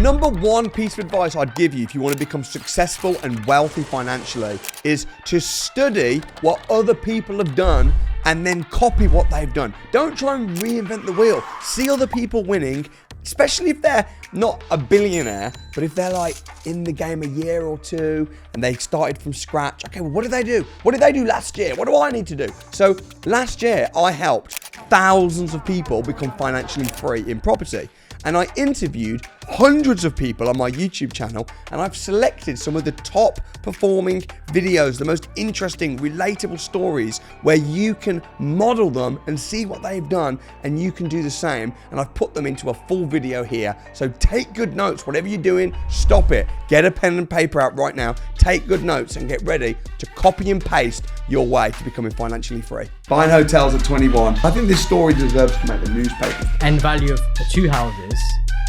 number one piece of advice I'd give you if you want to become successful and wealthy financially is to study what other people have done and then copy what they've done. Don't try and reinvent the wheel. See other people winning, especially if they're not a billionaire, but if they're like in the game a year or two and they started from scratch. Okay, well, what did they do? What did they do last year? What do I need to do? So last year, I helped thousands of people become financially free in property. And I interviewed hundreds of people on my YouTube channel, and I've selected some of the top performing videos, the most interesting, relatable stories where you can model them and see what they've done, and you can do the same. And I've put them into a full video here. So take good notes. Whatever you're doing, stop it. Get a pen and paper out right now. Take good notes and get ready to copy and paste your way to becoming financially free. Buying hotels at 21. I think this story deserves to make the newspaper. End value of the two houses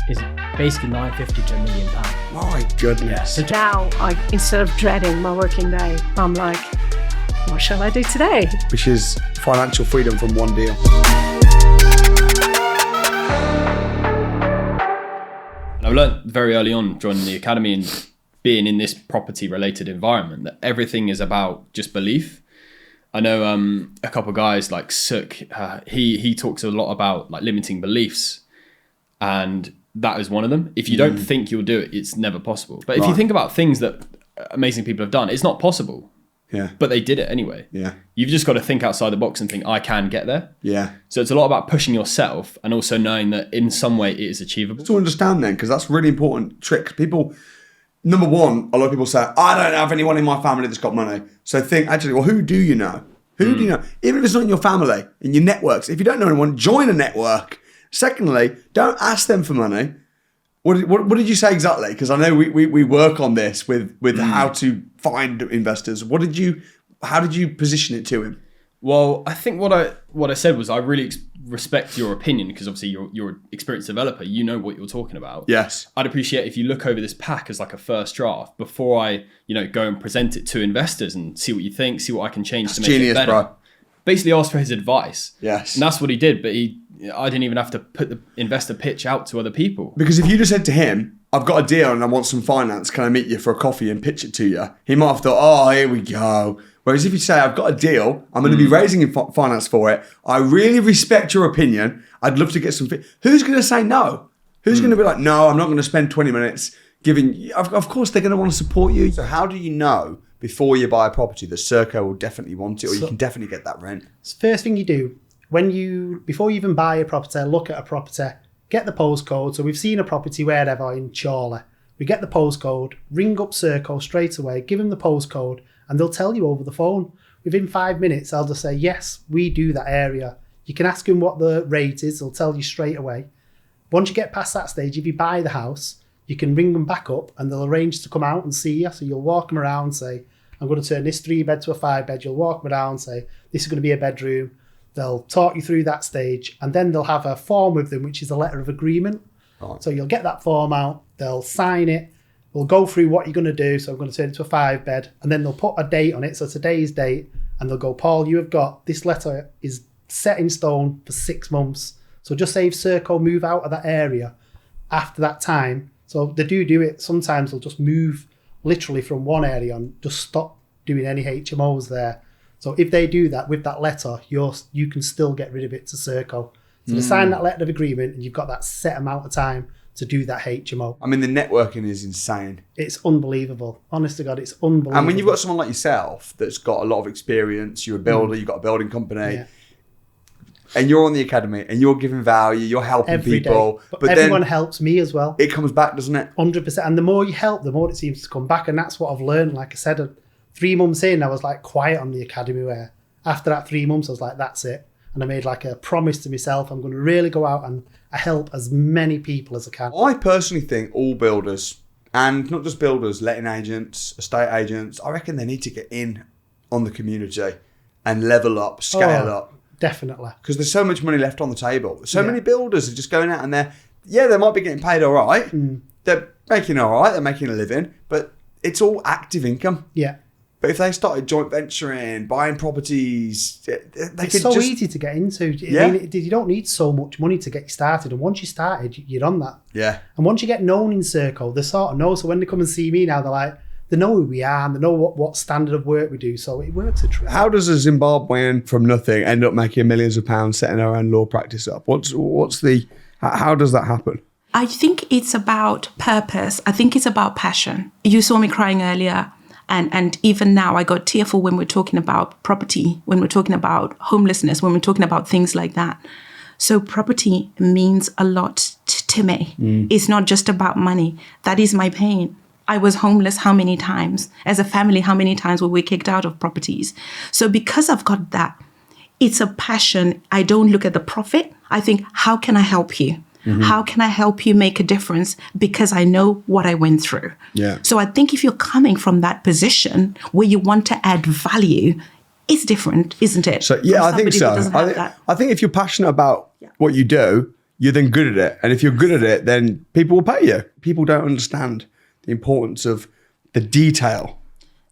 is basically £950 to £1 million. My goodness. Yeah. So Now, instead of dreading my working day, I'm like, what shall I do today? Which is financial freedom from one deal. I learned very early on joining the academy and being in this property related environment that everything is about just belief. I know a couple of guys like Sook, he talks a lot about like limiting beliefs, and that is one of them. If you don't think you'll do it, it's never possible. But if you think about things that amazing people have done, it's not possible. Yeah. But they did it anyway. Yeah. You've just got to think outside the box and think, I can get there. Yeah. So it's a lot about pushing yourself and also knowing that in some way it is achievable. To understand then, because that's a really important trick. People, number one, a lot of people say, I don't have anyone in my family that's got money. So think, actually, well, who do you know? Who do you know? Even if it's not in your family, in your networks. If you don't know anyone, join a network. Secondly, don't ask them for money. What did you say exactly? Because I know we work on this with how to find investors. How did you position it to him? Well, I think what I said was I really respect your opinion because obviously you're an experienced developer. You know what you're talking about. Yes. I'd appreciate if you look over this pack as like a first draft before I go and present it to investors and see what you think, see what I can change to make it better. Bro. Basically ask for his advice. Yes. And that's what he did, but I didn't even have to put the investor pitch out to other people. Because if you just said to him, I've got a deal and I want some finance, can I meet you for a coffee and pitch it to you? He might have thought, oh, here we go. Whereas if you say, I've got a deal, I'm going to be raising finance for it. I really respect your opinion. I'd love to get some. Who's going to say no? Who's going to be like, no, I'm not going to spend 20 minutes giving. Of course, they're going to want to support you. So how do you know before you buy a property that Serco will definitely want it or you can definitely get that rent? First thing you do, before you even buy a property, look at a property, get the postcode. So we've seen a property wherever in Chorley. We get the postcode, ring up Serco straight away, give them the postcode, and they'll tell you over the phone. Within 5 minutes, they'll just say, yes, we do that area. You can ask them what the rate is. They'll tell you straight away. Once you get past that stage, if you buy the house, you can ring them back up and they'll arrange to come out and see you. So you'll walk them around, say, I'm going to turn this 3-bed to a 5-bed. You'll walk them around, say, this is going to be a bedroom. They'll talk you through that stage, and then they'll have a form with them, which is a letter of agreement. Right. So you'll get that form out, they'll sign it, we'll go through what you're going to do. So I'm going to turn it to a 5-bed, and then they'll put a date on it. So today's date, and they'll go, Paul, you have got, this letter is set in stone for 6 months. So just say if Serco move out of that area after that time. So they do it. Sometimes they'll just move literally from one area and just stop doing any HMOs there. So if they do that with that letter, you can still get rid of it to Serco. So they sign that letter of agreement and you've got that set amount of time to do that HMO. I mean, the networking is insane. It's unbelievable. Honest to God, it's unbelievable. And when you've got someone like yourself that's got a lot of experience, you're a builder, you've got a building company, and you're on the academy and you're giving value, you're helping every people. Day. But everyone helps me as well. It comes back, doesn't it? 100%. And the more you help, the more it seems to come back. And that's what I've learned. Like I said, 3 months in, I was like quiet on the academy, where after that 3 months, I was like, that's it. And I made like a promise to myself, I'm going to really go out and help as many people as I can. I personally think all builders, and not just builders, letting agents, estate agents, I reckon they need to get in on the community and level up, scale up. Definitely. Because there's so much money left on the table. So many builders are just going out and they might be getting paid all right. They're making all right, they're making a living, but it's all active income. Yeah. But if they started joint venturing, buying properties, they It's could so just... easy to get into. Yeah. I mean, you don't need so much money to get you started. And once you started, you're on that. Yeah. And once you get known in Serco, they sort of know. So when they come and see me now, they're like, they know who we are and they know what standard of work we do. So it works a treat. How does a Zimbabwean from nothing end up making millions of pounds setting their own law practice up? How does that happen? I think it's about purpose. I think it's about passion. You saw me crying earlier. And even now, I got tearful when we're talking about property, when we're talking about homelessness, when we're talking about things like that. So property means a lot to me. It's not just about money. That is my pain. I was homeless how many times? As a family, how many times were we kicked out of properties? So because I've got that, it's a passion. I don't look at the profit. I think, how can I help you? How can I help you make a difference? Because I know what I went through. Yeah. So I think if you're coming from that position where you want to add value, it's different, isn't it? So yeah, From I think somebody so. who doesn't have that. I think if you're passionate about what you do, you're then good at it. And if you're good at it, then people will pay you. People don't understand the importance of the detail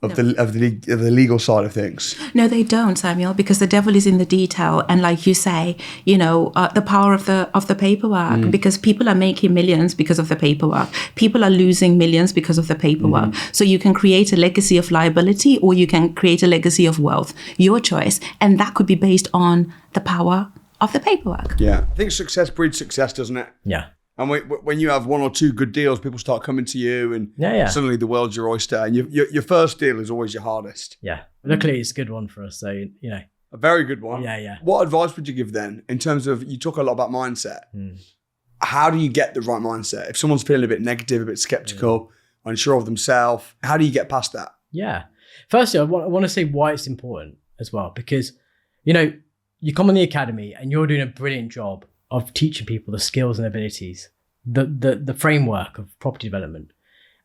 of the legal side of things. No, they don't, Samuel, because the devil is in the detail. And like you say, the power of the paperwork, because people are making millions because of the paperwork. People are losing millions because of the paperwork. So you can create a legacy of liability or you can create a legacy of wealth, your choice. And that could be based on the power of the paperwork. Yeah. I think success breeds success, doesn't it? Yeah. And when you have one or two good deals, people start coming to you and suddenly the world's your oyster. And your first deal is always your hardest. Yeah. Luckily, it's a good one for us. So, A very good one. Yeah. What advice would you give then in terms of, you talk a lot about mindset. How do you get the right mindset? If someone's feeling a bit negative, a bit skeptical, unsure of themselves, how do you get past that? Yeah. Firstly, I want to say why it's important as well, because, you come on the academy and you're doing a brilliant job of teaching people the skills and abilities, the framework of property development.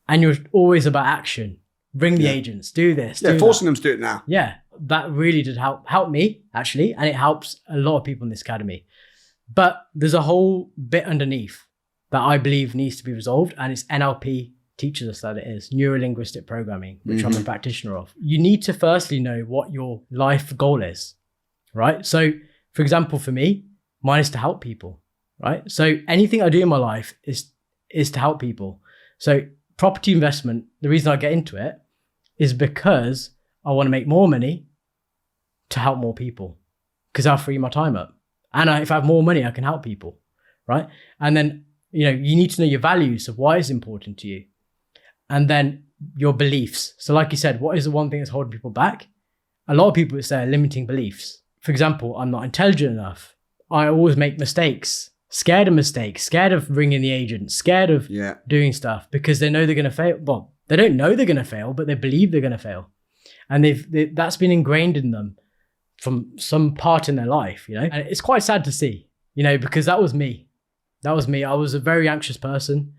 And you're always about action. Bring the agents, do this. Yeah, do forcing that. them to do it now. Yeah, that really did help me, actually. And it helps a lot of people in this academy. But there's a whole bit underneath that I believe needs to be resolved. And it's NLP teaches us that it is, neuro-linguistic programming, which I'm a practitioner of. You need to firstly know what your life goal is, right? So, for example, for me, mine is to help people, right? So anything I do in my life is to help people. So property investment, the reason I get into it is because I want to make more money to help more people, because I'll free my time up. And if I have more money, I can help people, right? And then, you need to know your values of why it's important to you. And then your beliefs. So like you said, what is the one thing that's holding people back? A lot of people would say limiting beliefs. For example, I'm not intelligent enough. I always make mistakes, scared of ringing the agent, scared of doing stuff because they know they're going to fail. Well, they don't know they're going to fail, but they believe they're going to fail. And that's been ingrained in them from some part in their life, And it's quite sad to see, because that was me. I was a very anxious person.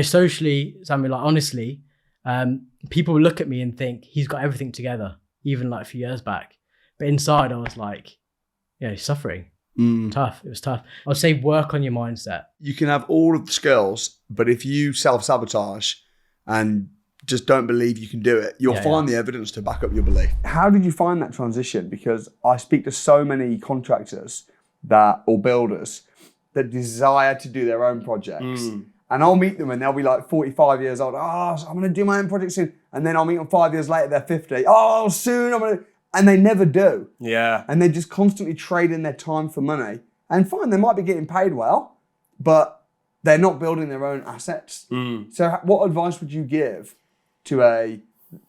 Socially, Samuel, honestly, people would look at me and think he's got everything together, even like a few years back. But inside I was like, suffering. Tough. It was tough. I'd say work on your mindset. You can have all of the skills, but if you self-sabotage and just don't believe you can do it, you'll find the evidence to back up your belief. How did you find that transition? Because I speak to so many contractors or builders that desire to do their own projects. And I'll meet them and they'll be like 45 years old. Oh, so I'm going to do my own project soon. And then I'll meet them 5 years later, they're 50. Oh, soon I'm going to... And they never do. Yeah. And they're just constantly trading their time for money. And fine, they might be getting paid well, but they're not building their own assets. So what advice would you give to a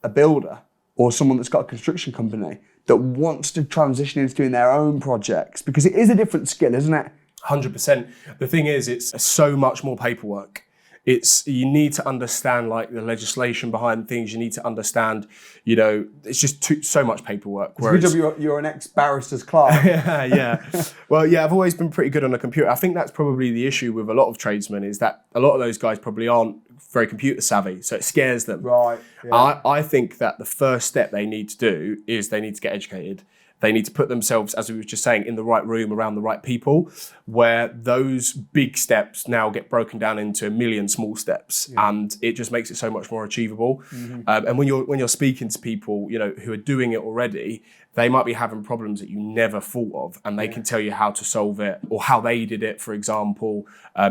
builder or someone that's got a construction company that wants to transition into doing their own projects? Because it is a different skill, isn't it? 100%. The thing is, it's so much more paperwork. You need to understand like the legislation behind things. You need to understand, it's just so much paperwork. Good job you're an ex-barrister's clerk. Yeah. Well, yeah, I've always been pretty good on a computer. I think that's probably the issue with a lot of tradesmen is that a lot of those guys probably aren't very computer savvy, so it scares them. Right. Yeah. I think that the first step they need to do is they need to get educated. They need to put themselves, as we were just saying, in the right room around the right people, where those big steps now get broken down into a million small steps, and it just makes it so much more achievable. And when you're speaking to people, who are doing it already, they might be having problems that you never thought of, and they can tell you how to solve it or how they did it. For example,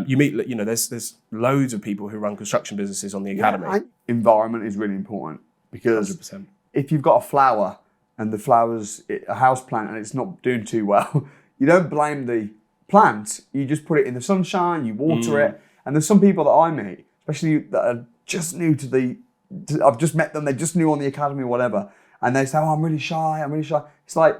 you meet, there's loads of people who run construction businesses on the academy. Environment is really important, because 100%. if you've got a flower and the flower's a house plant and it's not doing too well, you don't blame the plant. You just put it in the sunshine, you water it. And there's some people that I meet, especially that are just new I've just met them, they're just new on the academy or whatever, and they say, I'm really shy. It's like,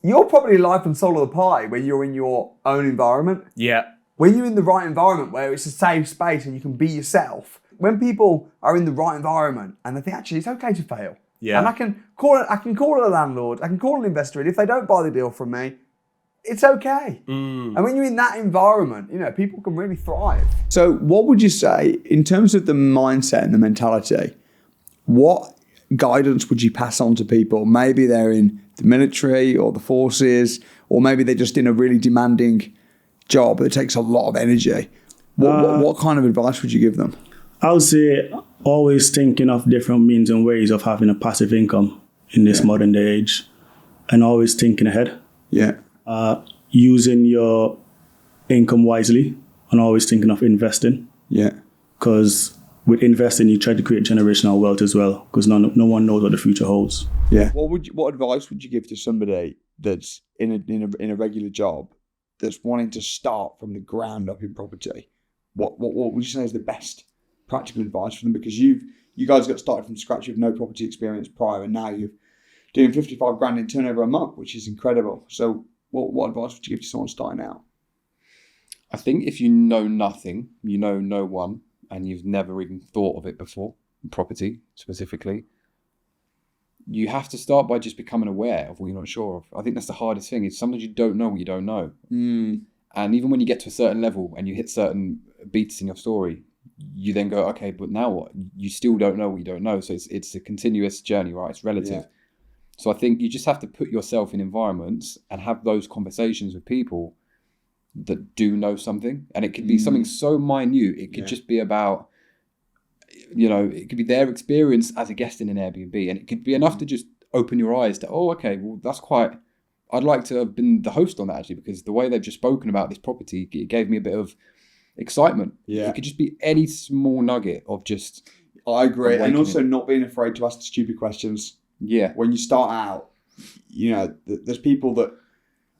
you're probably life and soul of the party when you're in your own environment. Yeah. When you're in the right environment where it's a safe space and you can be yourself, when people are in the right environment and they think, actually, it's okay to fail. Yeah. And I can call a landlord, I can call an investor, and if they don't buy the deal from me, it's okay. And when you're in that environment, people can really thrive. So what would you say, in terms of the mindset and the mentality, what guidance would you pass on to people? Maybe they're in the military or the forces, or maybe they're just in a really demanding job that takes a lot of energy. What kind of advice would you give them? I would say always thinking of different means and ways of having a passive income in this modern day age, and always thinking ahead. Yeah. Using your income wisely and always thinking of investing. Yeah. Because with investing, you try to create generational wealth as well, because no one knows what the future holds. Yeah. What advice would you give to somebody that's in a regular job that's wanting to start from the ground up in property? What would you say is the best practical advice for them? Because you guys got started from scratch with no property experience prior, and now you're doing 55 grand in turnover a month, which is incredible. So what advice would you give to someone starting out? I think if you know nothing, you know no one, and you've never even thought of it before, property specifically, you have to start by just becoming aware of what you're not sure of. I think that's the hardest thing, is sometimes you don't know what you don't know. And even when you get to a certain level and you hit certain beats in your story, you then go, okay, but now what? You still don't know what you don't know. So it's a continuous journey, right? It's relative. Yeah. So I think you just have to put yourself in environments and have those conversations with people that do know something. And it could be something so minute. It could just be about, it could be their experience as a guest in an Airbnb. And it could be enough to just open your eyes to, oh, okay, well, I'd like to have been the host on that, actually, because the way they've just spoken about this property, it gave me a bit of excitement. Yeah. It could just be any small nugget of just... I agree. And also not being afraid to ask stupid questions. Yeah. When you start out, there's people that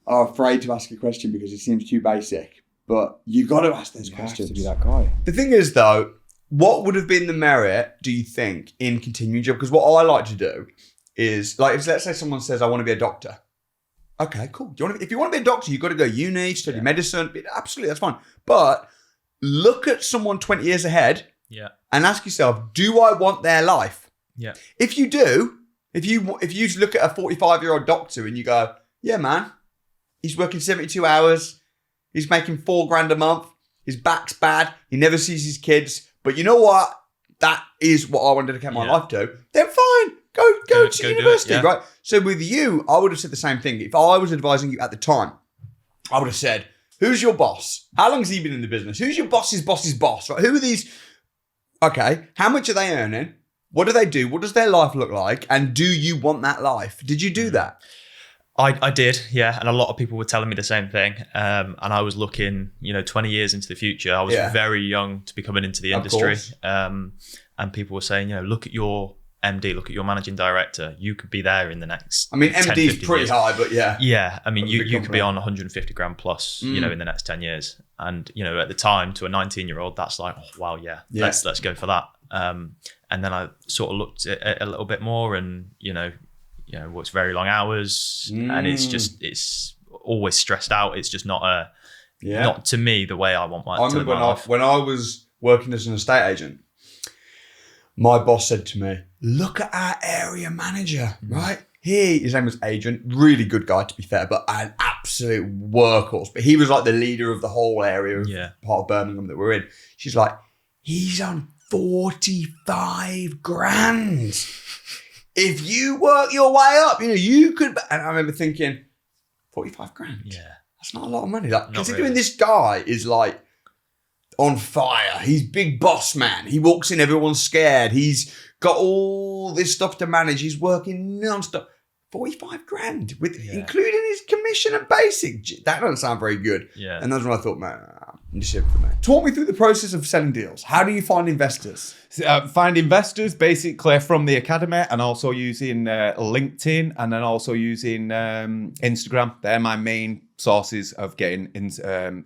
are afraid to ask a question because it seems too basic, but you got to ask those questions. You have to be that guy. The thing is, though, what would have been the merit, do you think, in continuing job? Because what I like to do is, like, let's say someone says, I want to be a doctor. Okay, cool. If you want to be a doctor, you've got to go uni, study medicine. Absolutely, that's fine. But look at someone 20 years ahead and ask yourself, do I want their life? Yeah. If you do, if you look at a 45-year-old doctor and you go, yeah, man, he's working 72 hours, he's making $4,000 a month, his back's bad, he never sees his kids, but you know what? That is what I want to dedicate my life to. Then fine, go to university, right? So with you, I would have said the same thing. If I was advising you at the time, I would have said, who's your boss? How long has he been in the business? Who's your boss's boss's boss? Right? Who are these? Okay, how much are they earning? What do they do? What does their life look like? And do you want that life? Did you do that? I did, yeah. And a lot of people were telling me the same thing. And I was looking, 20 years into the future. I was very young to be coming into the industry. And people were saying, look at your MD, look at your managing director. You could be there in the next 10, MD is pretty years. high, but yeah. Yeah, I mean, you could be on 150 grand plus, in the next 10 years. And, at the time, to a 19-year-old, that's like, oh, wow, let's go for that. And then I sort of looked at it a little bit more and, works very long hours and it's always stressed out. It's just not not to me the way I want my life. I remember when I was working as an estate agent, my boss said to me, look at our area manager, right? His name was Agent, really good guy to be fair, but an absolute workhorse. But he was like the leader of the whole area of part of Birmingham that we're in. She's like, he's on 45 grand. if you work your way up, you could. And I remember thinking, 45 grand. Yeah. That's not a lot of money. Like, Not considering really. this guy is like on fire. He's big boss man. He walks in, everyone's scared. He's got all this stuff to manage. He's working non-stop. 45 grand, including his commission and basic. That doesn't sound very good. Yeah. And that's when I thought, man, this is for me. Talk me through the process of selling deals. How do you find investors? Find investors basically from the academy, and also using LinkedIn, and then also using Instagram. They're my main sources of getting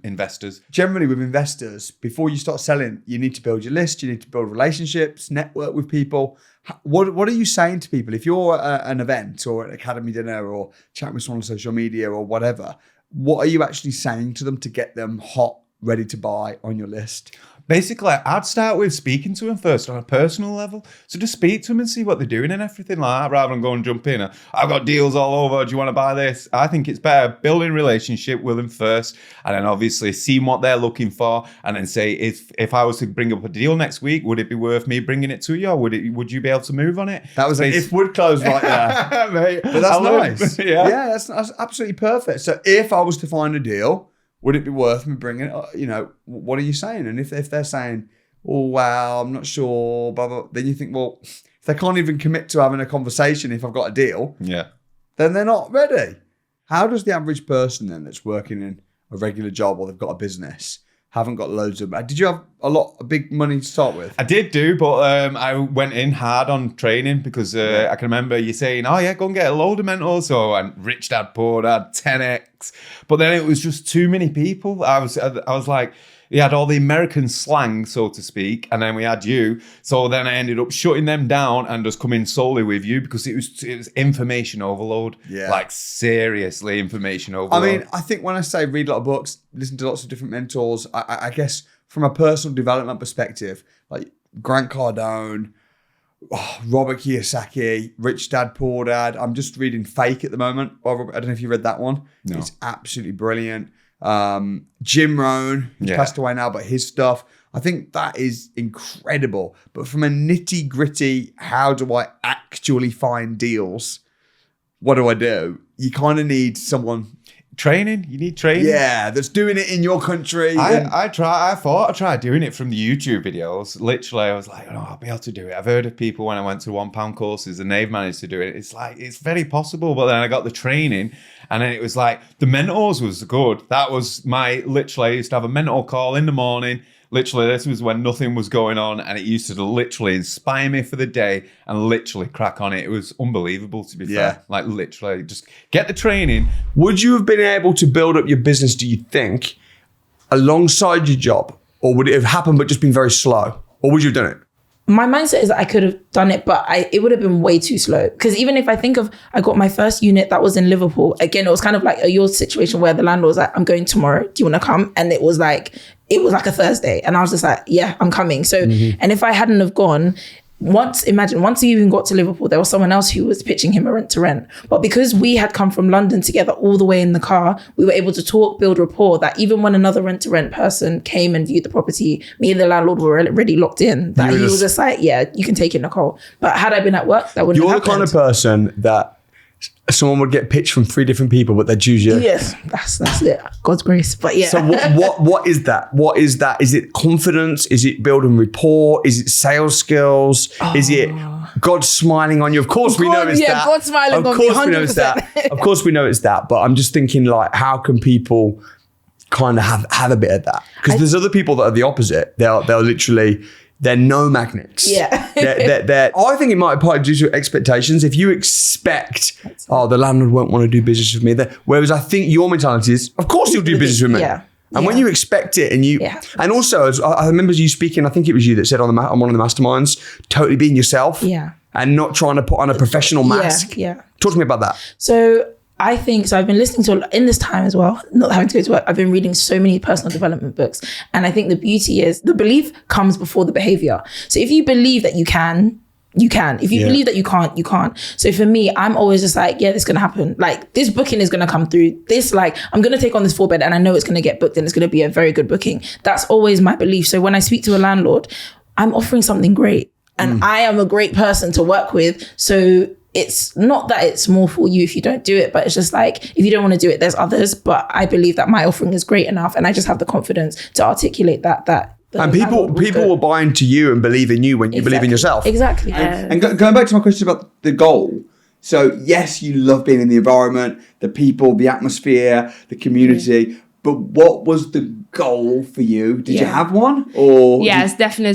investors. Generally with investors, before you start selling, you need to build your list, you need to build relationships, network with people. What are you saying to people? If you're at an event or an academy dinner or chatting with someone on social media or whatever, what are you actually saying to them to get them hot, ready to buy on your list? Basically, I'd start with speaking to them first on a personal level. So just speak to them and see what they're doing and everything like that, rather than go and jump in. I've got deals all over. Do you want to buy this? I think it's better building a relationship with them first, and then obviously seeing what they're looking for, and then say, if I was to bring up a deal next week, would it be worth me bringing it to you, or would you be able to move on it? That was an if would close right there. Mate, but that's nice. Yeah, that's absolutely perfect. So if I was to find a deal, would it be worth me bringing it? What are you saying? And if they're saying, oh, wow, I'm not sure, blah, blah, then you think, well, if they can't even commit to having a conversation if I've got a deal, then they're not ready. How does the average person then that's working in a regular job or they've got a business, haven't got loads of... Did you have a big money to start with? I did do, but I went in hard on training because I can remember you saying, oh yeah, go and get a load of mentors. So and Rich Dad Poor Dad, 10X. But then it was just too many people. I was like, you had all the American slang, so to speak, and then we had you. So then I ended up shutting them down and just coming solely with you because it was information overload. Yeah. Like seriously information overload. I mean, I think when I say read a lot of books, listen to lots of different mentors, I guess from a personal development perspective, like Grant Cardone, Robert Kiyosaki, Rich Dad Poor Dad. I'm just reading Fake at the moment. I don't know if you read that one. No. It's absolutely brilliant. Jim Rohn, who's passed away now, but his stuff, I think that is incredible. But from a nitty gritty, how do I actually find deals? What do I do? You kind of need someone... Training. You need training. Yeah, that's doing it in your country. I thought I'd try doing it from the YouTube videos. Literally, I was like, oh, I'll be able to do it. I've heard of people when I went to £1 courses and they've managed to do it. It's like, it's very possible. But then I got the training and then it was like, the mentors was good. That was I used to have a mentor call in the morning. Literally, this was when nothing was going on and it used to literally inspire me for the day and literally crack on it. It was unbelievable, to be fair. Like literally, just get the training. Would you have been able to build up your business, do you think, alongside your job? Or would it have happened but just been very slow? Or would you have done it? My mindset is that I could have done it, but it would have been way too slow. Because even if I think of, I got my first unit that was in Liverpool. Again, it was kind of like your situation where the landlord was like, I'm going tomorrow. Do you want to come? And it was like a Thursday. And I was just like, yeah, I'm coming. So, and if I hadn't have gone, once he even got to Liverpool, there was someone else who was pitching him a rent to rent. But because we had come from London together all the way in the car, we were able to talk, build rapport, that even when another rent to rent person came and viewed the property, me and the landlord were already locked in. That he was just like, yeah, you can take it, Nicole. But had I been at work, that wouldn't have happened. You're the kind of person that someone would get pitched from 3 different people, but they'd choose you. Yes, that's it. God's grace. But yeah. So what is that? What is that? Is it confidence? Is it building rapport? Is it sales skills? Is it God smiling on you? Of course we know it's that. God smiling on me, 100%. Of course we know it's that. But I'm just thinking, like, how can people kind of have a bit of that? Because there's other people that are the opposite. They're literally... They're no magnets. Yeah. I think it might be partly due to expectations. If you expect, the landlord won't want to do business with me. Whereas I think your mentality is, of course you'll do business with me. Yeah. And when you expect it and also, I remember you speaking, I think it was you that said on one of the masterminds, totally being yourself. Yeah. And not trying to put on a professional mask. Yeah. Talk to me about that. So I think, I've been listening to, in this time as well, not having to go to work, I've been reading so many personal development books. And I think the beauty is the belief comes before the behavior. So if you believe that you can, you can. If you believe that you can't, you can't. So for me, I'm always just like, yeah, this is going to happen. Like, this booking is going to come through. This, like, I'm going to take on this 4-bed and I know it's going to get booked and it's going to be a very good booking. That's always my belief. So when I speak to a landlord, I'm offering something great. And I am a great person to work with. So it's not that it's more for you if you don't do it, but it's just like, if you don't want to do it, there's others. But I believe that my offering is great enough, and I just have the confidence to articulate that. And people will buy into you and believe in you when you believe in yourself. Exactly. And going back to my question about the goal. So yes, you love being in the environment, the people, the atmosphere, the community. But what was the goal for you? Did you have one? Or yes, definitely.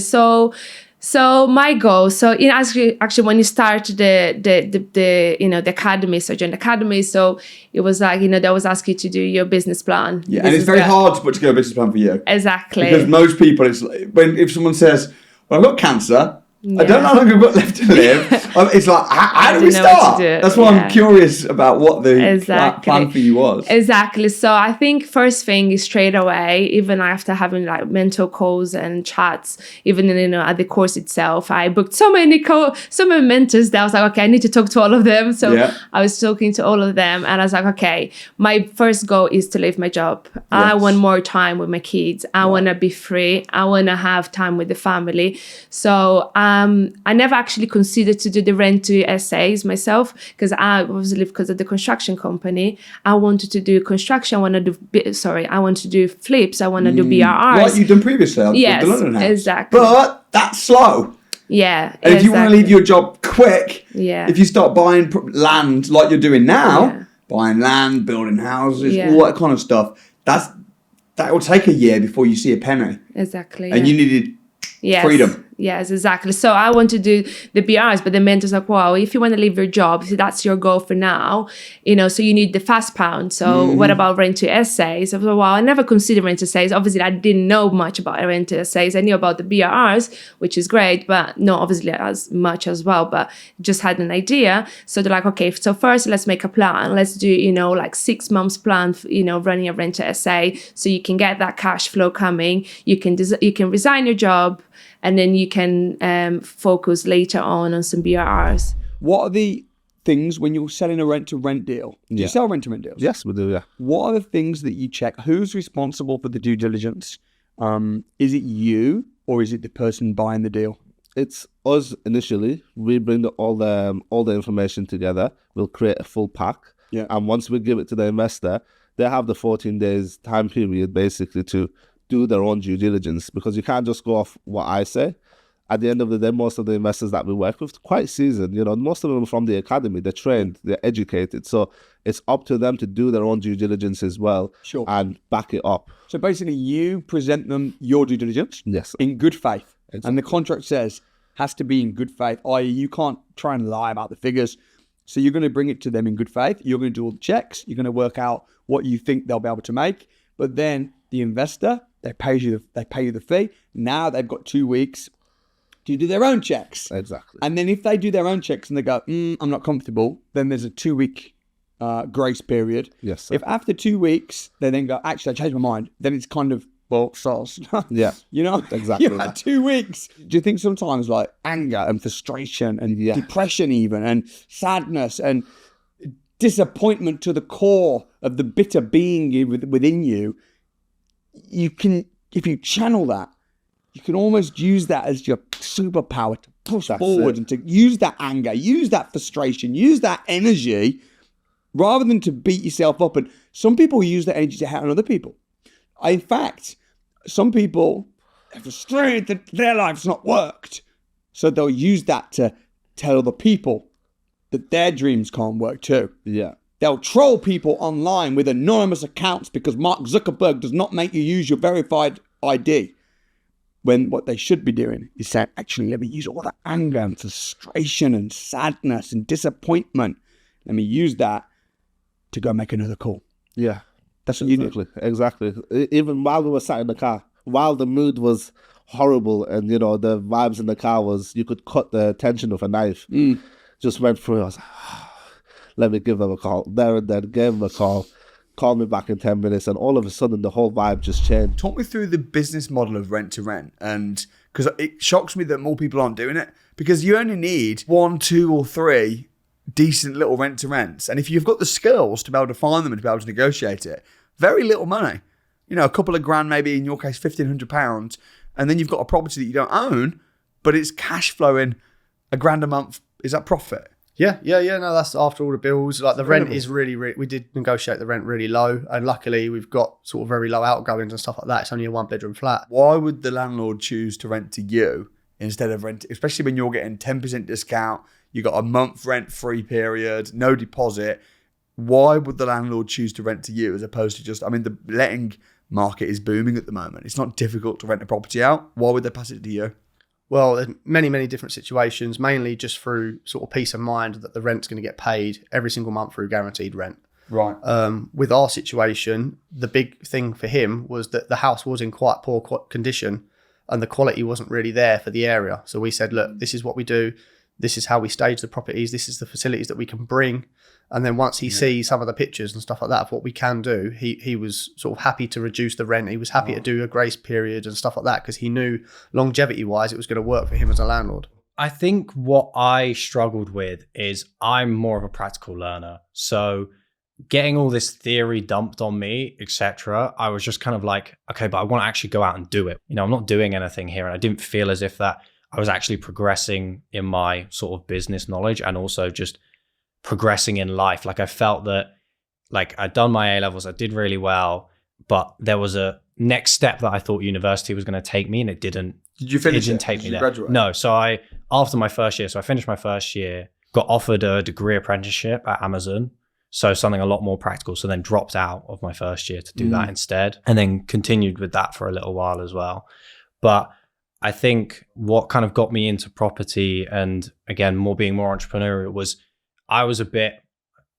So my goal, actually when you start the academy, so join the academy, so it was like, they always ask you to do your business plan. Yeah, and it's very hard to put together a business plan for you. Exactly. Because most people, it's like, if someone says, well, I've got cancer, I don't know how long I've got left to live. It's like, how do we start? That's why I'm curious about what the plan for you was. Exactly. So I think first thing is straight away, even after having like mentor calls and chats, even at the course itself, I booked so many mentors that I was like, okay, I need to talk to all of them. So I was talking to all of them, and I was like, okay, my first goal is to leave my job. Yes. I want more time with my kids. I want to be free. I want to have time with the family. So I never actually considered to do the rent to essays myself, because because of the construction company, I wanted to do construction. I want to do flips. I want to do BRRs. Like you've done previously. Yes, the London house. Exactly. But that's slow. Yeah. And if you want to leave your job quick, if you start buying land like you're doing now, buying land, building houses, all that kind of stuff, that will take a year before you see a penny. Exactly. And you needed freedom. Yes, exactly. So I want to do the BRs, but the mentor's like, wow, if you want to leave your job, if that's your goal for now, so you need the fast pound. So what about rent to essays? I was like, wow, I never considered rent to essays. Obviously, I didn't know much about rent to essays. I knew about the BRs, which is great, but not obviously as much as well, but just had an idea. So they're like, okay, so first let's make a plan. Let's do, like 6 months plan, running a rent to essay, so you can get that cash flow coming. You can resign your job, and then you can focus later on some BRRs. What are the things when you're selling a rent-to-rent deal? Do you sell rent-to-rent deals? Yes, we do, yeah. What are the things that you check? Who's responsible for the due diligence? Is it you, or is it the person buying the deal? It's us initially. We bring all the information together. We'll create a full pack. Yeah. And once we give it to the investor, they have the 14 days time period basically to do their own due diligence, because you can't just go off what I say. At the end of the day, most of the investors that we work with, quite seasoned, most of them from the academy, they're trained, they're educated. So it's up to them to do their own due diligence as well and back it up. So basically you present them your due diligence in good faith. Exactly. And the contract says has to be in good faith, i.e. you can't try and lie about the figures. So you're going to bring it to them in good faith. You're going to do all the checks. You're going to work out what you think they'll be able to make. But then the investor, they pay you the fee. Now they've got 2 weeks to do their own checks. Exactly. And then if they do their own checks and they go, I'm not comfortable, then there's a 2-week grace period. Yes, sir. If after 2 weeks they then go, actually, I changed my mind, then it's kind of, well, sauce. Yeah. Exactly. You had 2 weeks. Do you think sometimes like anger and frustration and depression even and sadness and disappointment to the core of the bitter being within you, you can, if you channel that, you can almost use that as your superpower to push forward and to use that anger, use that frustration, use that energy, rather than to beat yourself up. And some people use that energy to hate on other people. In fact, some people are frustrated that their life's not worked, so they'll use that to tell other people that their dreams can't work too. Yeah. They'll troll people online with anonymous accounts because Mark Zuckerberg does not make you use your verified ID. When what they should be doing is saying, actually, let me use all that anger and frustration and sadness and disappointment. Let me use that to go make another call. Yeah. That's uniquely. Exactly. Even while we were sat in the car, while the mood was horrible and, the vibes in the car was, you could cut the tension with a knife. Just went through. I was like, let me give them a call. There and then gave them a call. Called me back in 10 minutes, and all of a sudden the whole vibe just changed. Talk me through the business model of rent to rent, and because it shocks me that more people aren't doing it, because you only need 1, 2, or 3 decent little rent to rents, and if you've got the skills to be able to find them and to be able to negotiate it, very little money, a couple of grand, maybe in your case £1,500, and then you've got a property that you don't own, but it's cash flowing £1,000 a month. Is that profit? Yeah. No, that's after all the bills. Like the rent is really, we did negotiate the rent really low, and luckily we've got sort of very low outgoings and stuff like that. It's only a 1-bedroom flat. Why would the landlord choose to rent to you instead of rent, especially when you're getting 10% discount, you got a month rent-free period, no deposit? Why would the landlord choose to rent to you as opposed to just, I mean, the letting market is booming at the moment. It's not difficult to rent a property out. Why would they pass it to you? Well, there's many different situations, mainly just through sort of peace of mind that the rent's going to get paid every single month through guaranteed rent. Right. With our situation, the big thing for him was that the house was in quite poor condition and the quality wasn't really there for the area. So we said, look, this is what we do. This is how we stage the properties. This is the facilities that we can bring. And then once he sees some of the pictures and stuff like that of what we can do, he was sort of happy to reduce the rent. He was happy to do a grace period and stuff like that because he knew longevity-wise it was going to work for him as a landlord. I think what I struggled with is I'm more of a practical learner. So getting all this theory dumped on me, etc., I was just kind of like, okay, but I want to actually go out and do it. You know, I'm not doing anything here. And I didn't feel as if that I was actually progressing in my sort of business knowledge and also just progressing in life. Like I felt that like I'd done my A-levels, I did really well, but there was a next step that I thought university was going to take me and it didn't. Did you finish it? Didn't take Did me you there. graduate? No. So after my first year, so I finished my first year, got offered a degree apprenticeship at Amazon. So something a lot more practical. So then dropped out of my first year to do that instead, and then continued with that for a little while as well. But I think what kind of got me into property and again, being more entrepreneurial was I was a bit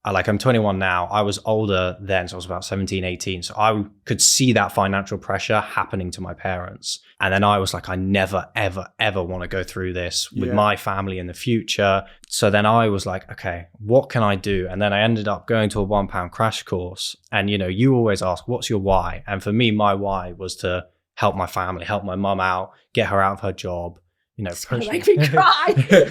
like, I'm 21 now. I was older then. So I was about 17, 18. So I could see that financial pressure happening to my parents. And then I was like, I never, ever, ever want to go through this with my family in the future. So then I was like, okay, what can I do? And then I ended up going to a £1 crash course. And, you know, you always ask, what's your why? And for me, my why was to help my family, help my mum out, get her out of her job, you know, push. Make me cry.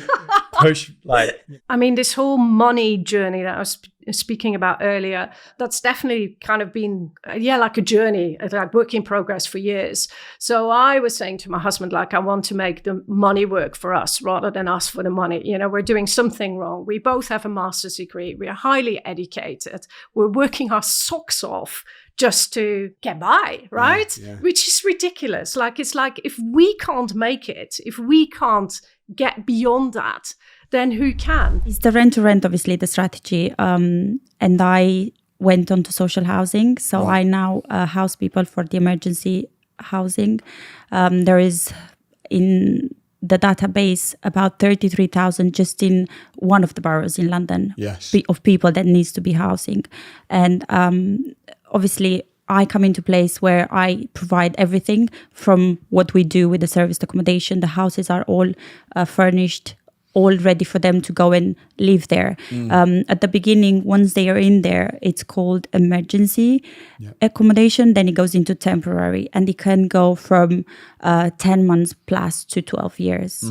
Push, like, I mean, this whole money journey that I was speaking about earlier, that's definitely kind of been, like a journey, like work in progress for years. So I was saying to my husband, like, I want to make the money work for us rather than us for the money. You know, we're doing something wrong. We both have a master's degree. We are highly educated. We're working our socks off just to get by, right? Yeah. Which is ridiculous. Like, it's like, if we can't make it, if we can't get beyond that, then who can? It's the rent-to-rent, obviously, the strategy. And I went on to social housing. So I now house people for the emergency housing. There is in the database about 33,000 just in one of the boroughs in London of people that needs to be housing. And obviously, I come into place where I provide everything from what we do with the serviced accommodation. The houses are all furnished, all ready for them to go and live there. At the beginning, once they are in there, it's called emergency accommodation. Then it goes into temporary, and it can go from 10 months plus to 12 years.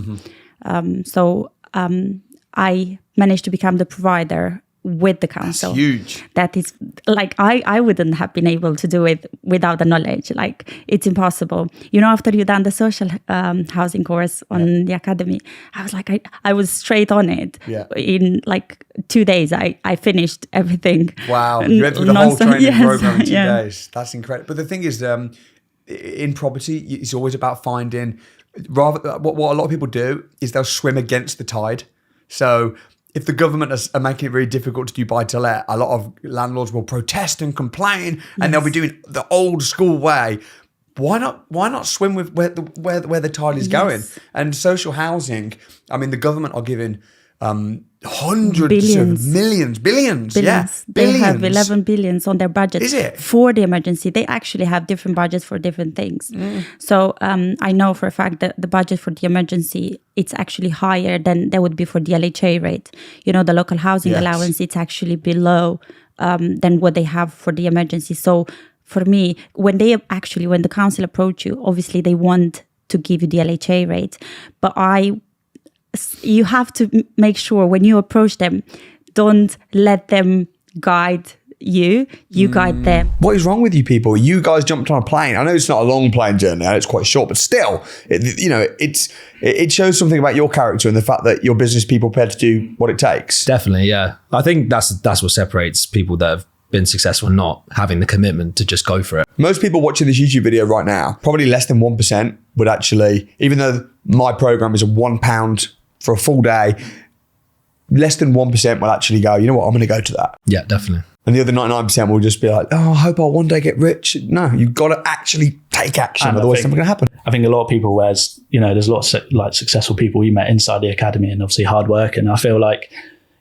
So I managed to become the provider with the council. That's huge. That is like, I wouldn't have been able to do it without the knowledge. Like, it's impossible. You know, after you done the social housing course on the academy, I was like, I was straight on it. In like 2 days, I finished everything. Wow. You went through the whole training program in 2 days. That's incredible. But the thing is, in property, it's always about finding, rather, what a lot of people do is they'll swim against the tide. So if the government are making it very difficult to do buy-to-let, a lot of landlords will protest and complain, and they'll be doing the old school way. Why not swim with where the tide is going? And social housing, I mean, the government are giving hundreds of millions, billions. Yeah, They have 11 billions on their budget. Is it? For the emergency. They actually have different budgets for different things. So I know for a fact that the budget for the emergency, it's actually higher than that would be for the LHA rate. You know, the local housing allowance, it's actually below than what they have for the emergency. So for me, when the council approach you, obviously they want to give you the LHA rate, but you have to make sure when you approach them, don't let them guide you guide them. What is wrong with you people? You guys jumped on a plane. I know it's not a long plane journey. I know it's quite short, but still, it shows something about your character and the fact that your business people prepared to do what it takes. Definitely, yeah. I think that's what separates people that have been successful, not having the commitment to just go for it. Most people watching this YouTube video right now, probably less than 1% would actually, even though my program is £1 for a full day, less than 1% will actually go, you know what, I'm going to go to that. Yeah, definitely. And the other 99% will just be like, oh, I hope I'll one day get rich. No, you've got to actually take action, otherwise it's never going to happen. I think a lot of people, there's lots of like successful people we met inside the academy and obviously hard work. And I feel like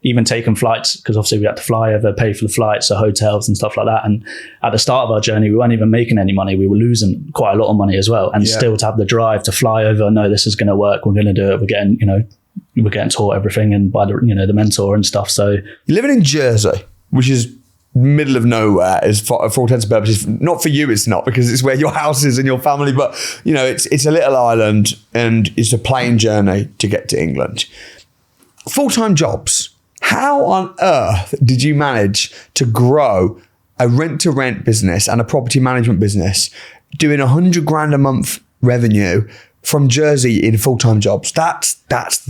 even taking flights, because obviously we had to fly over, pay for the flights, so hotels and stuff like that. And at the start of our journey, we weren't even making any money. We were losing quite a lot of money as well. And still to have the drive to fly over, no, this is going to work. We're going to do it. We're getting taught everything and by the mentor and stuff. So you're living in Jersey, which is middle of nowhere, is for all intents and purposes. Not for you, it's not, because it's where your house is and your family, but it's a little island and it's a plane journey to get to England. Full-time jobs. How on earth did you manage to grow a rent-to-rent business and a property management business doing 100 grand a month revenue from Jersey in full-time jobs? That's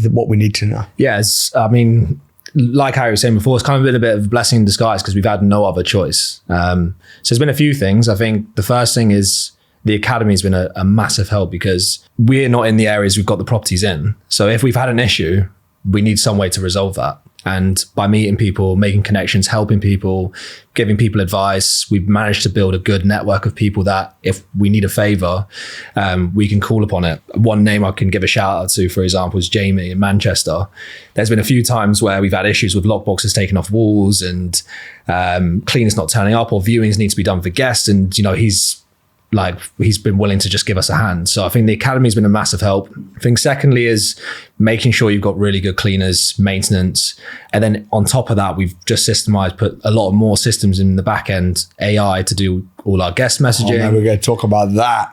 what we need to know. Yes, I mean, like Harry was saying before, it's kind of been a bit of a blessing in disguise because we've had no other choice. So there's been a few things. I think the first thing is the academy has been a massive help because we're not in the areas we've got the properties in. So if we've had an issue, we need some way to resolve that. And by meeting people, making connections, helping people, giving people advice, we've managed to build a good network of people that if we need a favor, we can call upon it. One name I can give a shout out to, for example, is Jamie in Manchester. There's been a few times where we've had issues with lockboxes taken off walls and cleaners not turning up, or viewings need to be done for guests. And, he's been willing to just give us a hand. So I think the academy's been a massive help. I think secondly is making sure you've got really good cleaners, maintenance. And then on top of that, we've just put a lot more systems in the back end, AI to do all our guest messaging. We're going to talk about that.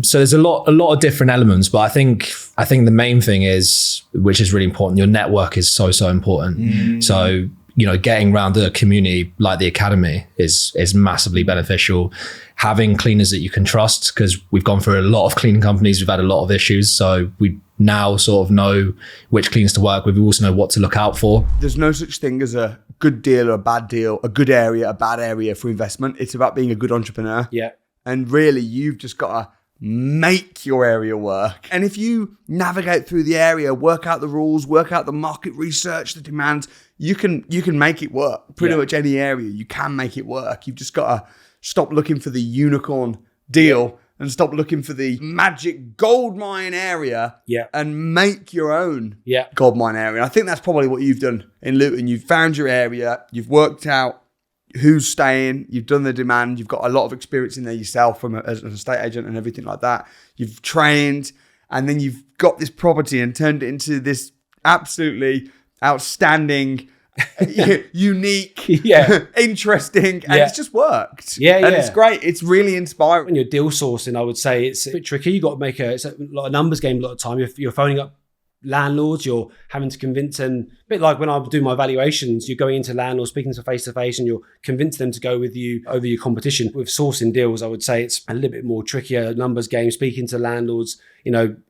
So there's a lot of different elements, but I think the main thing is, which is really important, your network is so important. So getting around a community like the academy is massively beneficial. Having cleaners that you can trust, because we've gone through a lot of cleaning companies, we've had a lot of issues. So we now sort of know which cleaners to work with. We also know what to look out for. There's no such thing as a good deal or a bad deal, a good area, a bad area for investment. It's about being a good entrepreneur. Yeah. And really, you've just got to make your area work. And if you navigate through the area, work out the rules, work out the market research, the demands, you can make it work. Pretty much any area, you can make it work. You've just got to stop looking for the unicorn deal and stop looking for the magic gold mine area and make your own gold mine area. And I think that's probably what you've done in Luton. You've found your area, you've worked out who's staying, you've done the demand, you've got a lot of experience in there yourself as an estate agent and everything like that. You've trained, and then you've got this property and turned it into this absolutely outstanding, unique, interesting, and it's just worked. And it's great. It's really inspiring. When you're deal sourcing, I would say it's a bit tricky. You've got to make it's a lot of numbers game a lot of time. You're phoning up landlords, you're having to convince them, a bit like when I do my valuations, you're going into landlords, speaking to face and you're convincing them to go with you over your competition. With sourcing deals, I would say it's a little bit more trickier, numbers game, speaking to landlords,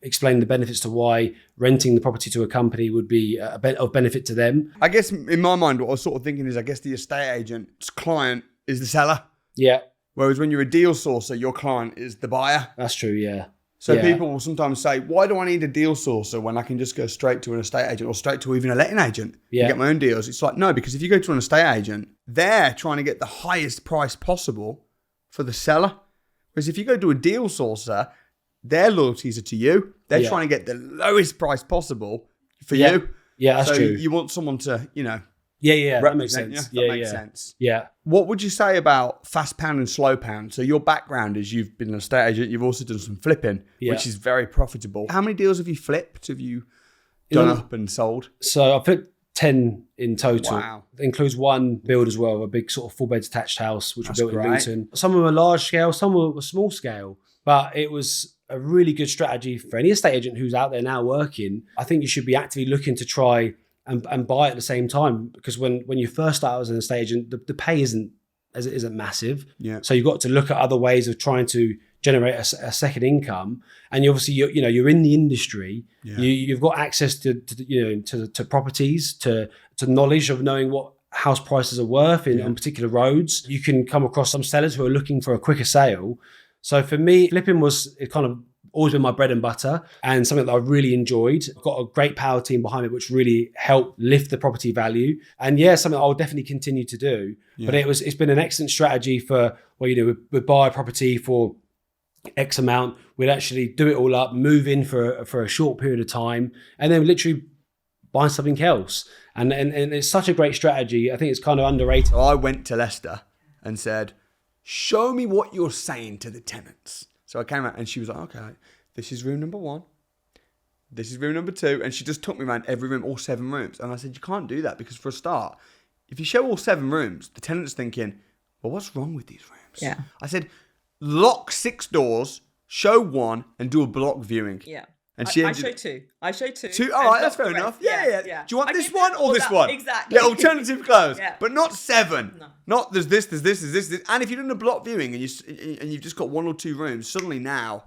explaining the benefits to why renting the property to a company would be of benefit to them. I guess in my mind, what I was sort of thinking is, I guess the estate agent's client is the seller. Yeah. Whereas when you're a deal sourcer, your client is the buyer. That's true, yeah. So people will sometimes say, why do I need a deal sourcer when I can just go straight to an estate agent or straight to even a letting agent and get my own deals? It's like, no, because if you go to an estate agent, they're trying to get the highest price possible for the seller. Whereas if you go to a deal sourcer, their loyalties are to you. They're trying to get the lowest price possible for you. Yeah, that's true. You want someone to, that makes sense. That makes sense. Yeah. What would you say about fast pound and slow pound? So your background is you've been an estate agent, you've also done some flipping, which is very profitable. How many deals have you flipped? Have you done up and sold? So I flipped 10 in total. Wow. It includes one build as well, a big sort of 4-bed detached house, which we built in Luton. Some were large scale, some were small scale, but it was a really good strategy for any estate agent who's out there now working. I think you should be actively looking to try and buy at the same time, because when you first start as an estate agent, the pay isn't as it isn't massive. Yeah. So you've got to look at other ways of trying to generate a second income. And you're in the industry. Yeah. You've got access to properties, to knowledge of knowing what house prices are worth on particular roads. You can come across some sellers who are looking for a quicker sale. So for me, flipping was kind of always been my bread and butter and something that I really enjoyed. I've got a great power team behind it, which really helped lift the property value. And something I'll definitely continue to do. Yeah. But it's been an excellent strategy for, we'd buy a property for X amount, we'd actually do it all up, move in for a short period of time, and then literally buy something else. And it's such a great strategy. I think it's kind of underrated. So I went to Leicester and said, show me what you're saying to the tenants. So I came out and she was like, okay, this is room number 1. This is room number 2. And she just took me around every room, all 7 rooms. And I said, you can't do that because for a start, if you show all 7 rooms, the tenant's thinking, well, what's wrong with these rooms? Yeah. I said, lock 6 doors, show 1 and do a block viewing. Yeah. And I show 2. I show 2. 2? All right, that's fair enough. Yeah. Do you want this one or this one? Exactly. Yeah, alternative close. Yeah. But not 7. No. Not there's this. And if you're doing a block viewing and you've just got 1 or 2 rooms, suddenly now,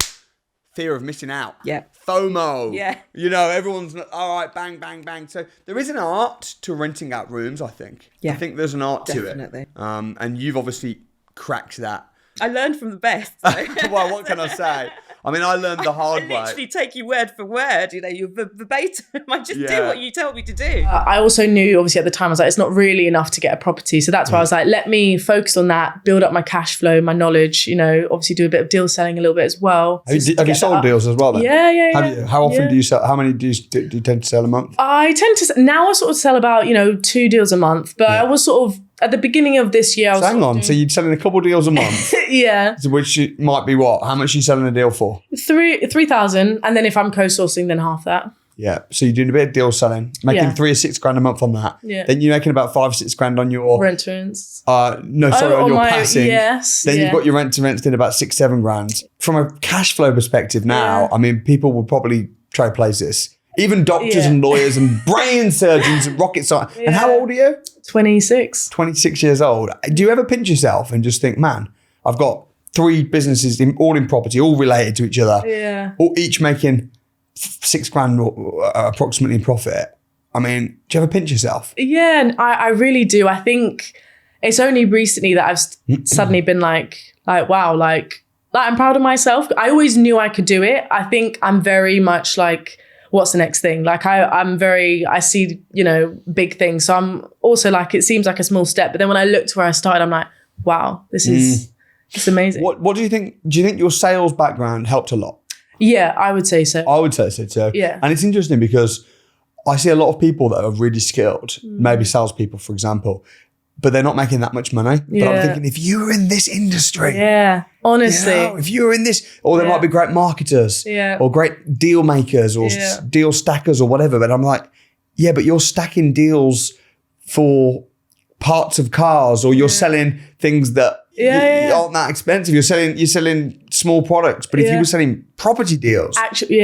fear of missing out. Yeah. FOMO. Yeah. Everyone's, all right, bang, bang, bang. So there is an art to renting out rooms, I think. Yeah. I think there's an art Definitely. to it. And you've obviously cracked that. I learned from the best. So. Well, what can I say? I mean, I learned the hard way. I literally take you word for word, you're verbatim. I just do what you tell me to do. I also knew, obviously, at the time, I was like, it's not really enough to get a property. So that's why I was like, let me focus on that, build up my cash flow, my knowledge, obviously do a bit of deal selling a little bit as well. Have you sold deals as well then? Yeah. How often do you sell? How many do you tend to sell a month? I tend to, now I sort of sell about, 2 deals a month. But I was sort of, at the beginning of this year, I was hang on. So you're selling a couple of deals a month? Yeah. Which might be what? How much are you selling a deal for? 3,000. And then if I'm co-sourcing, then half that. Yeah. So you're doing a bit of deal selling, making 3 or 6 grand a month on that. Yeah. Then you're making about 5 or 6 grand on your rent-to-rents. on your passing. Yes. Then you've got your rent-to-rents in about 6-7 grand. From a cash flow perspective now, I mean, people will probably try to place this. Even doctors and lawyers and brain surgeons and rocket scientists. And how old are you? 26. 26 years old. Do you ever pinch yourself and just think, man, I've got 3 businesses all in property, all related to each other, each making 6 grand approximately in profit. I mean, do you ever pinch yourself? Yeah, and I really do. I think it's only recently that I've suddenly been like, wow, like I'm proud of myself. I always knew I could do it. I think I'm very much like, what's the next thing? Like I see, big things. So I'm also like, it seems like a small step. But then when I look to where I started, I'm like, wow, this is it's amazing. What do you think? Do you think your sales background helped a lot? Yeah, I would say so. I would say so too. Yeah. And it's interesting because I see a lot of people that are really skilled, maybe salespeople, for example, but they're not making that much money. Yeah. But I'm thinking, if you were in this industry, honestly, if you were in this, or there might be great marketers, or great deal makers, or deal stackers, or whatever. But I'm like, yeah, but you're stacking deals for parts of cars, or you're selling things that aren't that expensive. You're selling small products. But if you were selling property deals, actually,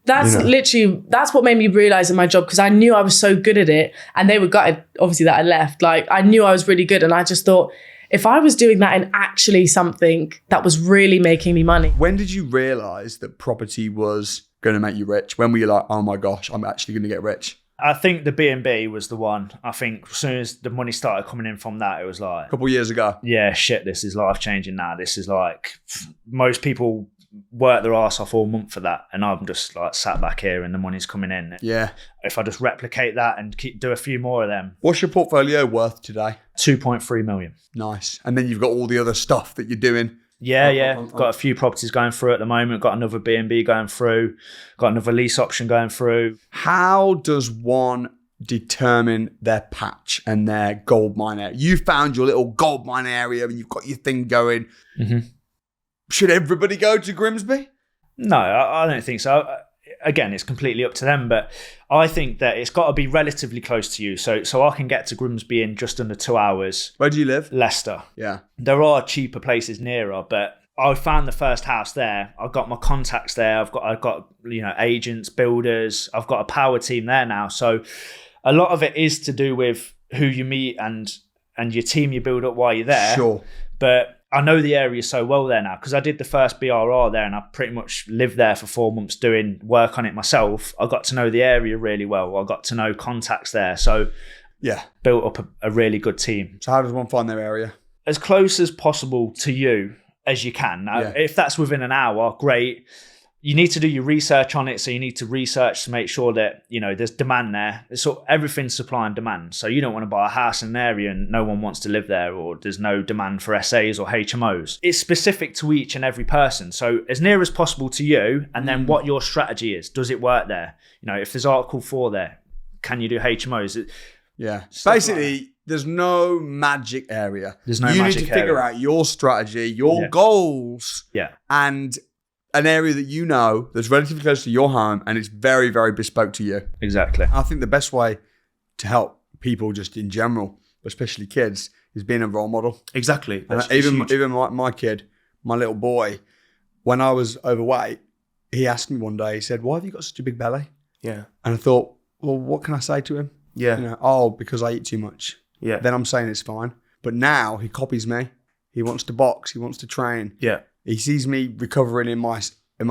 that's literally, that's what made me realize in my job, because I knew I was so good at it and they were gutted, obviously, that I left. Like, I knew I was really good and I just thought, if I was doing that in actually something that was really making me money. When did you realize that property was going to make you rich? When were you like, oh my gosh, I'm actually going to get rich? I think the B&B was the one. I think as soon as the money started coming in from that, it was like... A couple of years ago. Yeah, shit, this is life-changing now. This is like... Most people work their ass off all month for that, and I'm just like sat back here and the money's coming in. Yeah. If I just replicate that and do a few more of them. What's your portfolio worth today? 2.3 million. Nice. And then you've got all the other stuff that you're doing. Yeah. Got a few properties going through at the moment. Got another B&B going through. Got another lease option going through. How does one determine their patch and their gold mine area? You found your little gold mine area and you've got your thing going. Mm-hmm. Should everybody go to Grimsby? No, I don't think so. Again, it's completely up to them, but I think that it's got to be relatively close to you. So I can get to Grimsby in just under 2 hours. Where do you live? Leicester. Yeah. There are cheaper places nearer, but I found the first house there. I've got my contacts there. I've got agents, builders. I've got a power team there now. So a lot of it is to do with who you meet and and your team you build up while you're there. Sure. But I know the area so well there now because I did the first BRR there and I pretty much lived there for 4 months doing work on it myself. I got to know the area really well. I got to know contacts there. So yeah, built up a really good team. So how does one find their area? As close as possible to you as you can. Now, if that's within an hour, great. You need to do your research on it. So you need to research to make sure that, you know, there's demand there. So everything's supply and demand. So you don't want to buy a house in an area and no one wants to live there, or there's no demand for SAs or HMOs. It's specific to each and every person. So as near as possible to you, and then what your strategy is. Does it work there? You know, if there's Article 4 there, can you do HMOs? Yeah. Basically, there's no magic area. There's no magic area. You need to figure out your strategy, your goals, and an area that you know that's relatively close to your home and it's very, very bespoke to you. Exactly. I think the best way to help people just in general, especially kids, is being a role model. Exactly. And even my kid, my little boy, when I was overweight, he asked me one day, he said, "Why have you got such a big belly?" Yeah. And I thought, well, what can I say to him? Yeah. You know, oh, because I eat too much. Yeah. Then I'm saying it's fine. But now he copies me. He wants to box. He wants to train. Yeah. He sees me recovering in my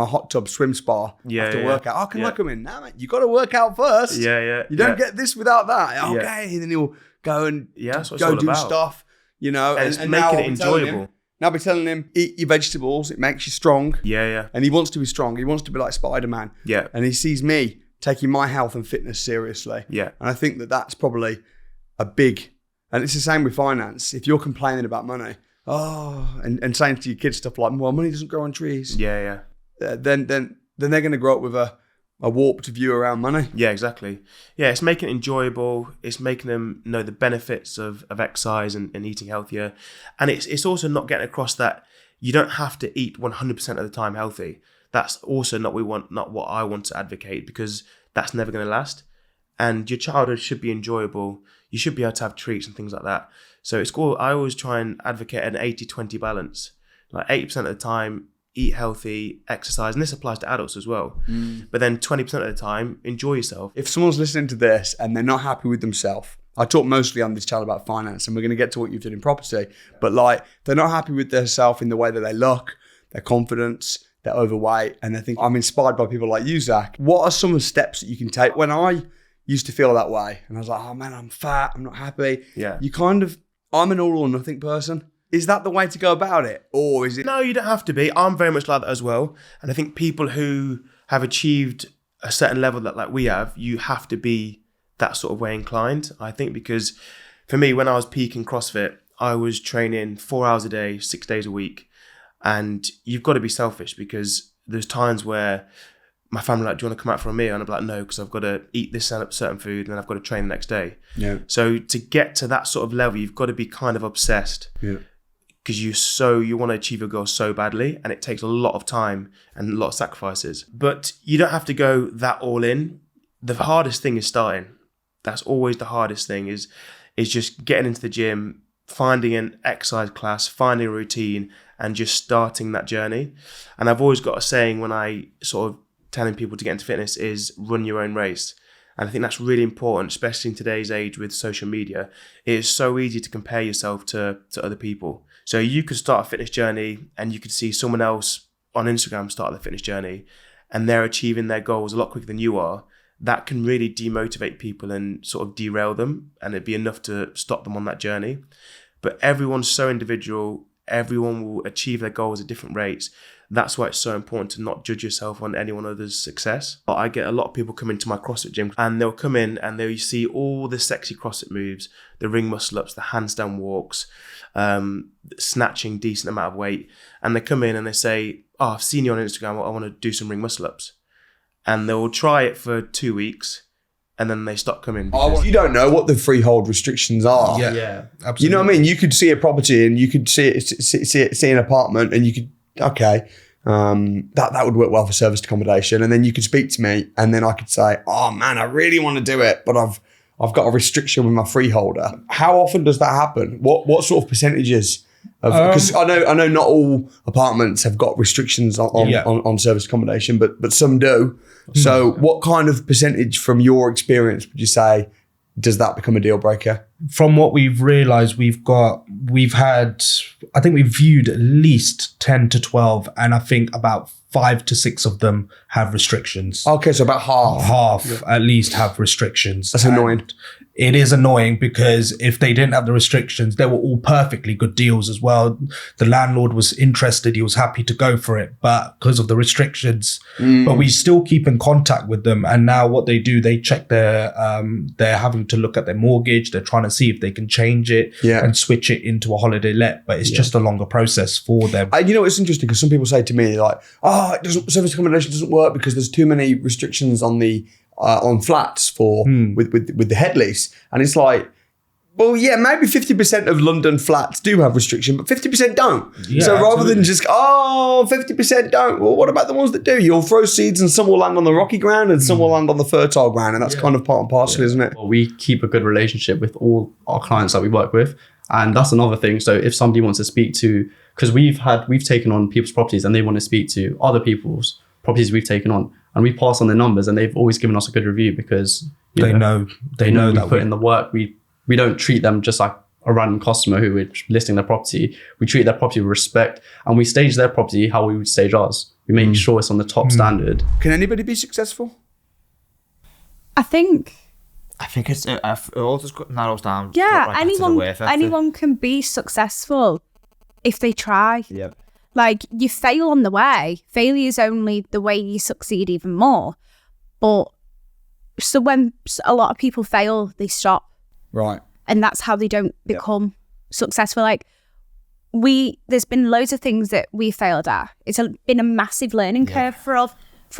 hot tub swim spa after workout. Oh, can I come in? No, mate, you got to work out first. Yeah. You don't get this without that. Okay. And then he'll go and that's what go it's do all about. stuff, you know. And it's now making I'll it be telling him- enjoyable. Now I'll be telling him, eat your vegetables. It makes you strong. Yeah. And he wants to be strong. He wants to be like Spider-Man. Yeah. And he sees me taking my health and fitness seriously. Yeah. And I think that that's probably a big, and it's the same with finance. If you're complaining about money, and saying to your kids stuff like, well, money doesn't grow on trees. Yeah. Then they're going to grow up with a warped view around money. Yeah, exactly. Yeah, it's making it enjoyable. It's making them know the benefits of exercise and eating healthier. And it's also not getting across that you don't have to eat 100% of the time healthy. That's also not what I want to advocate, because that's never going to last. And your childhood should be enjoyable. You should be able to have treats and things like that. So it's cool. I always try and advocate an 80-20 balance. Like 80% of the time, eat healthy, exercise, and this applies to adults as well. But then 20% of the time, enjoy yourself. If someone's listening to this and they're not happy with themselves, I talk mostly on this channel about finance, and we're going to get to what you've done in property, but like they're not happy with themselves in the way that they look, their confidence, they're overweight, and they think, I'm inspired by people like you, Zach. What are some of the steps that you can take? When I used to feel that way, and I was like, oh man, I'm fat, I'm not happy. Yeah. I'm an all or nothing person. Is that the way to go about it? Or is it? No, you don't have to be. I'm very much like that as well. And I think people who have achieved a certain level that like we have, you have to be that sort of way inclined. I think because for me, when I was peaking CrossFit, I was training 4 hours a day, 6 days a week. And you've got to be selfish, because there's times where my family like, do you want to come out for a meal? And I'm like, no, because I've got to eat this certain food and then I've got to train the next day. Yeah. So to get to that sort of level, you've got to be kind of obsessed. Yeah. Because you want to achieve your goal so badly, and it takes a lot of time and a lot of sacrifices. But you don't have to go that all in. The hardest thing is starting. That's always the hardest thing, is just getting into the gym, finding an exercise class, finding a routine, and just starting that journey. And I've always got a saying when I sort of telling people to get into fitness is run your own race. And I think that's really important, especially in today's age with social media. It is so easy to compare yourself to other people. So you could start a fitness journey and you could see someone else on Instagram start the fitness journey and they're achieving their goals a lot quicker than you are. That can really demotivate people and sort of derail them, and it'd be enough to stop them on that journey. But everyone's so individual. Everyone will achieve their goals at different rates. That's why it's so important to not judge yourself on anyone else's success. I get a lot of people come into my CrossFit gym and they'll come in and they'll see all the sexy CrossFit moves, the ring muscle ups, the handstand walks, snatching decent amount of weight. And they come in and they say, oh, I've seen you on Instagram, I want to do some ring muscle ups. And they'll try it for 2 weeks and then they stop coming. You don't know what the freehold restrictions are. Yeah, absolutely. You know what I mean? You could see a property and you could see an apartment and you could, okay, that would work well for serviced accommodation. And then you could speak to me and then I could say, oh man, I really want to do it, but I've got a restriction with my freeholder. How often does that happen? What sort of percentages? Because I know not all apartments have got restrictions on serviced accommodation, but some do. So what kind of percentage from your experience would you say does that become a deal breaker? From what we've realized, we've had, I think we've viewed at least 10 to 12, and I think about 5 to 6 of them have restrictions. Okay, so about half. At least have restrictions. That's annoying. It is annoying because if they didn't have the restrictions, they were all perfectly good deals as well. The landlord was interested. He was happy to go for it, but because of the restrictions, but we still keep in contact with them. And now what they do, they check they're having to look at their mortgage. They're trying to see if they can change it and switch it into a holiday let, but it's just a longer process for them. You know, it's interesting because some people say to me like, service accommodation doesn't work because there's too many restrictions on the on flats for with the head lease, and it's like, well, yeah, maybe 50% of London flats do have restriction, but 50% don't. So rather than just 50% don't, well, what about the ones that do? You'll throw seeds and some will land on the rocky ground and some will land on the fertile ground, and that's kind of part and parcel, isn't it? Well, we keep a good relationship with all our clients that we work with, and that's another thing. So if somebody wants to speak to, because we've taken on people's properties and they want to speak to other people's properties we've taken on, and we pass on their numbers, and they've always given us a good review because they know we put in the work. We don't treat them just like a random customer who is listing their property. We treat their property with respect, and we stage their property how we would stage ours. We make sure it's on the top standard. Can anybody be successful? I think it's it all just narrows down. Yeah, anyone can be successful if they try. Yeah. Like, you fail on the way. Failure is only the way you succeed even more. But so when a lot of people fail, they stop. Right. And that's how they don't become successful. Like, there's been loads of things that we failed at. It's been a massive learning curve for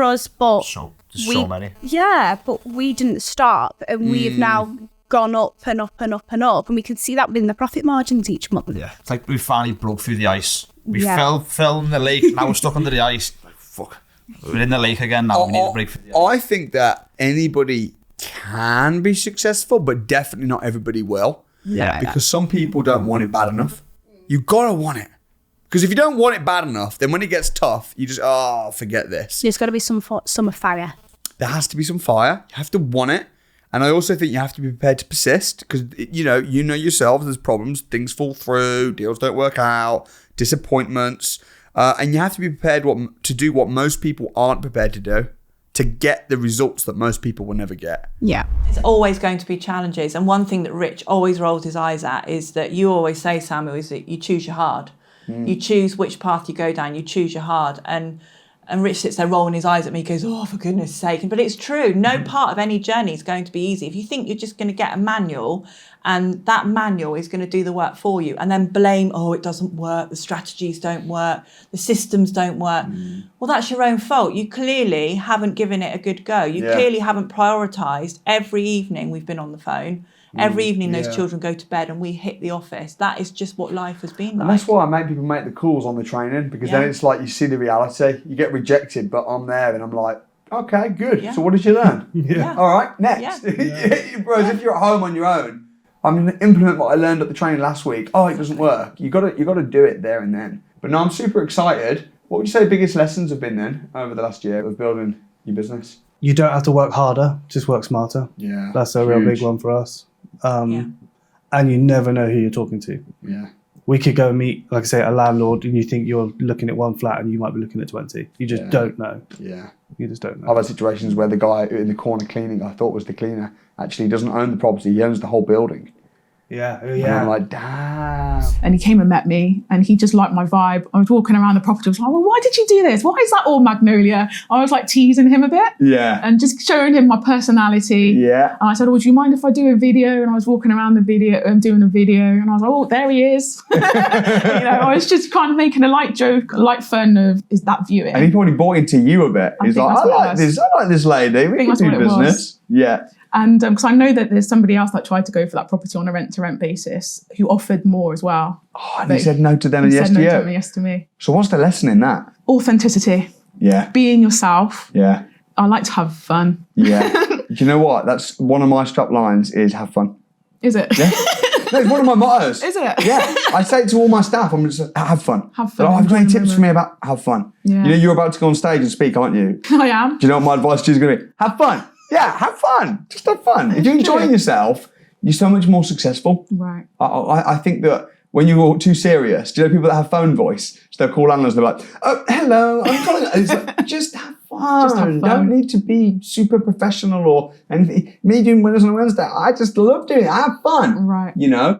us, but so many. Yeah, but we didn't stop, and we have now gone up and up and up and up, and we can see that within the profit margins each month. Yeah, it's like we finally broke through the ice. We fell in the lake, now we're stuck under the ice. Like, fuck, we're in the lake again now. We need to break through the ice. I think that anybody can be successful, but definitely not everybody will. Yeah. Because some people don't want it bad enough. You gotta want it. Because if you don't want it bad enough, then when it gets tough, you just, forget this. There's got to be some fire. There has to be some fire. You have to want it. And I also think you have to be prepared to persist because, you know yourselves, there's problems, things fall through, deals don't work out, disappointments. And you have to be prepared to do what most people aren't prepared to do to get the results that most people will never get. Yeah. There's always going to be challenges. And one thing that Rich always rolls his eyes at is that you always say, Samuel, is that you choose your hard. You choose which path you go down, you choose your hard. And Rich sits there rolling his eyes at me, goes, oh, for goodness sake. But it's true. No part of any journey is going to be easy. If you think you're just going to get a manual and that manual is going to do the work for you and then blame, it doesn't work, the strategies don't work, the systems don't work. Well, that's your own fault. You clearly haven't given it a good go. You clearly haven't prioritised. Every evening we've been on the phone. Every evening those children go to bed and we hit the office. That is just what life has been like. And that's why I make people make the calls on the training, because then it's like you see the reality. You get rejected, but I'm there and I'm like, okay, good. So what did you learn? All right, next. Whereas if you're at home on your own, I'm going to implement what I learned at the training last week. Oh, it doesn't work. You got to do it there and then. But no, I'm super excited. What would you say the biggest lessons have been then over the last year of building your business? You don't have to work harder, just work smarter. Yeah. That's a real big one for us. And you never know who you're talking to. Yeah. We could go and meet, like I say, a landlord and you think you're looking at one flat and you might be looking at 20. You just don't know. Yeah. You just don't know. I've had situations where the guy in the corner cleaning, I thought was the cleaner, actually doesn't own the property. He owns the whole building. Yeah. And I'm like, damn. And he came and met me and he just liked my vibe. I was walking around the property. I was like, well, why did you do this? Why is that all magnolia? I was like teasing him a bit. Yeah. And just showing him my personality. Yeah. And I said, do you mind if I do a video? And I was walking around the video and doing a video. And I was like, there he is. I was just kind of making a light joke, a light fun of, is that viewing? And he probably bought into you a bit. He's like, I like this lady. We can do business. Yeah. And because I know that there's somebody else that tried to go for that property on a rent-to-rent basis who offered more as well. Oh, and he said no to them and yes to you? He said no to them and yes to me. So what's the lesson in that? Authenticity. Yeah. Being yourself. Yeah. I like to have fun. Yeah. Do you know what? That's one of my strap lines is have fun. Is it? Yeah. No, it's one of my mottos. Is it? Yeah. I say it to all my staff. I'm just have fun. Have fun. I've got any tips for me about have fun. Yeah. You're about to go on stage and speak, aren't you? I am. Do you know what my advice to you is going to be? Have fun. Yeah, have fun. Just have fun. If you're enjoying yourself, you're so much more successful. Right. I think that when you're too serious, do you know people that have phone voice? So they'll call landlords, they're like, oh, hello, I'm calling. It's like, just have fun. Just have fun. Don't need to be super professional or anything. Me doing Winners on a Wednesday, I just love doing it. I have fun. Right. You know?